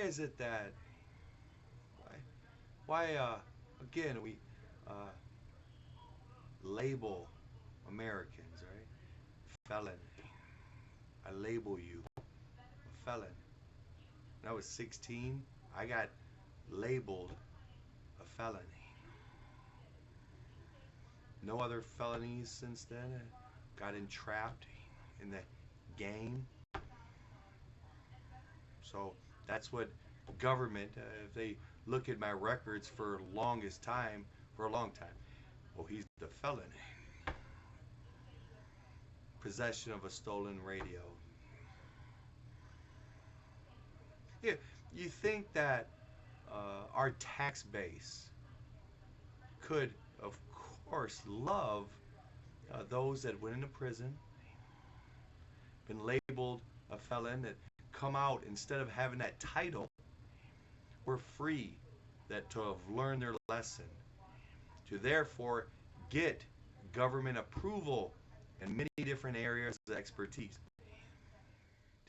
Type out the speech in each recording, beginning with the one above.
is it that why again we uh, label Americans, right? Felon. I label you a felon. When I was 16, I got labeled a felon. No other felonies since then. I got entrapped in the game. So that's what government, if they look at my records for longest time, for a long time, well, he's the felon. Possession of a stolen radio. Yeah, you think that our tax base could, of course, love those that went into prison, been labeled a felon, that come out instead of having that title, we're free that to have learned their lesson, to therefore get government approval in many different areas of expertise,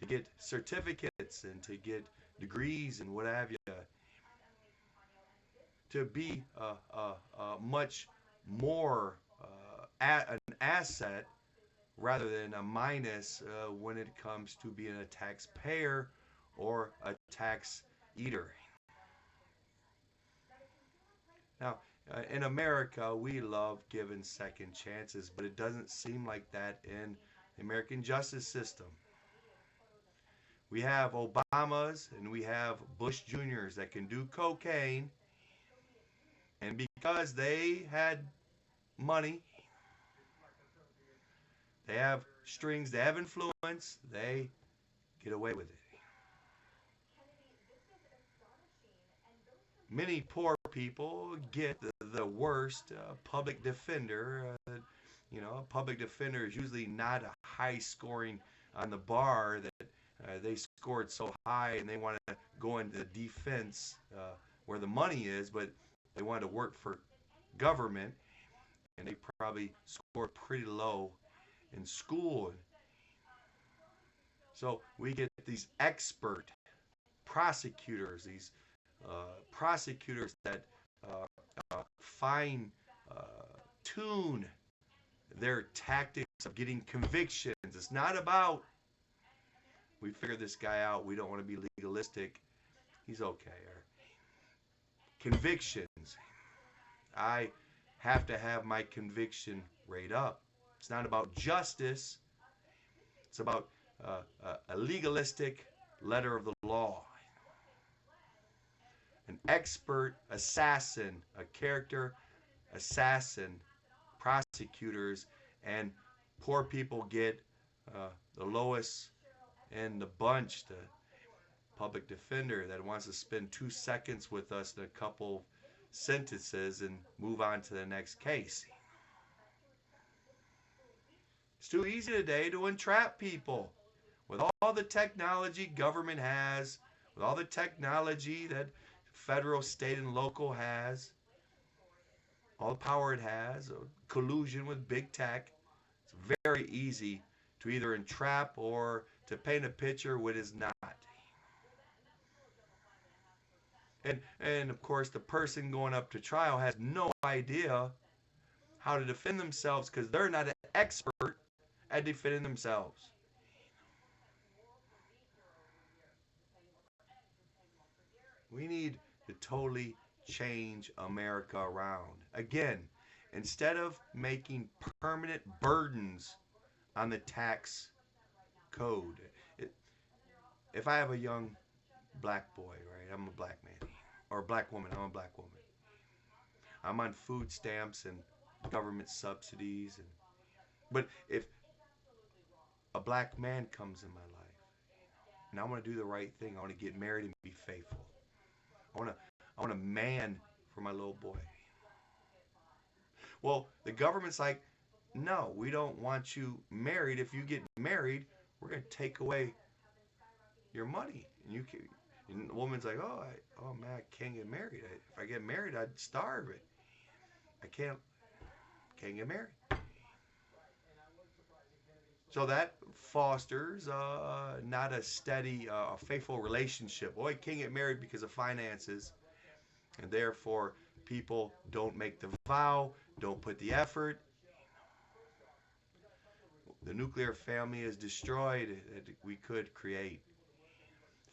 to get certificates and to get degrees and what have you, to be much more an asset rather than a minus when it comes to being a taxpayer or a tax eater. Now, in America, we love giving second chances, but it doesn't seem like that in the American justice system. We have Obamas and we have Bush Juniors that can do cocaine, and because they had money, they have strings, they have influence, they get away with it. Many poor people get the worst public defender. A public defender is usually not a high scoring on the bar that they scored so high and they want to go into defense where the money is, but they want to work for government and they probably scored pretty low in school. So we get these expert prosecutors, these prosecutors that fine tune their tactics of getting convictions. It's not about we figured this guy out, we don't want to be legalistic, he's okay. Or convictions. I have to have my conviction rate up. It's not about justice. It's about a legalistic letter of the law. An expert assassin, a character assassin, prosecutors, and poor people get the lowest in the bunch, the public defender that wants to spend 2 seconds with us in a couple sentences and move on to the next case. It's too easy today to entrap people. With all the technology government has, with all the technology that federal, state, and local has, all the power it has, collusion with big tech, it's very easy to either entrap or to paint a picture what is not. And of course, the person going up to trial has no idea how to defend themselves because they're not an expert at defending themselves. We need to totally change America around. Again, instead of making permanent burdens on the tax code, if I have a young black boy, right, I'm a black man, or a black woman, I'm a black woman. I'm on food stamps and government subsidies, but if a black man comes in my life and I want to do the right thing, I want to get married and be faithful. I want to I want a man for my little boy. Well, the government's like, no, we don't want you married. If you get married, we're going to take away your money. And the woman's like, oh man, I can't get married. If I get married, I'd starve it. I can't get married. So that fosters not a steady, faithful relationship. Boy, can't get married because of finances, and therefore people don't make the vow, don't put the effort. The nuclear family is destroyed that we could create.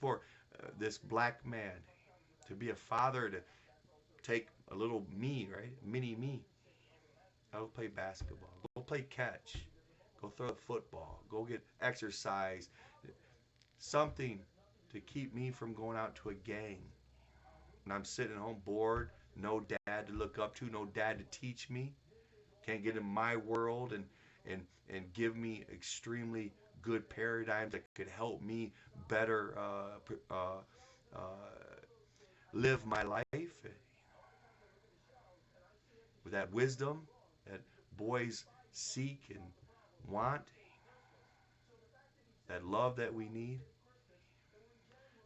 For this black man to be a father, to take a little me, right? Mini me. Go play basketball. Go play catch. Go throw a football. Go get exercise. Something to keep me from going out to a gang. And I'm sitting at home bored, no dad to look up to, no dad to teach me. Can't get in my world and and give me extremely good paradigms that could help me better live my life with that wisdom that boys seek and want, that love that we need.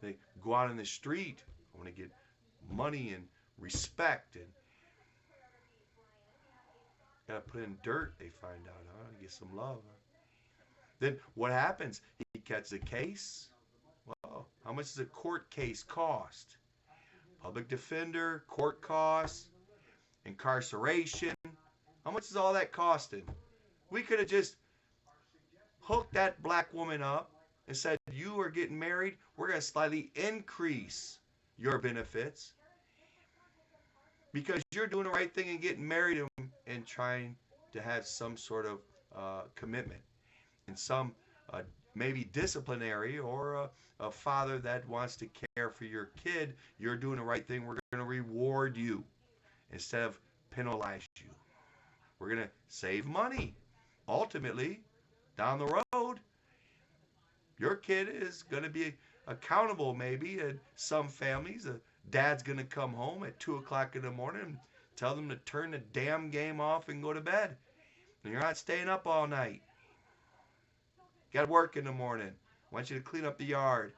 They go out in the street, I want to get money and respect, and gotta put in dirt. They find out, huh? To get some love. Huh? Then what happens? He catches a case. Well, how much does a court case cost? Public defender, court costs, incarceration. How much is all that costing? We could have just hooked that black woman up and said, you are getting married, we're going to slightly increase your benefits because you're doing the right thing and getting married and trying to have some sort of commitment and some maybe disciplinary or a father that wants to care for your kid. You're doing the right thing. We're going to reward you instead of penalize you. We're going to save money. Ultimately, down the road, your kid is going to be accountable maybe in some families. Dad's going to come home at 2 o'clock in the morning and tell them to turn the damn game off and go to bed. And you're not staying up all night. Got to work in the morning. I want you to clean up the yard.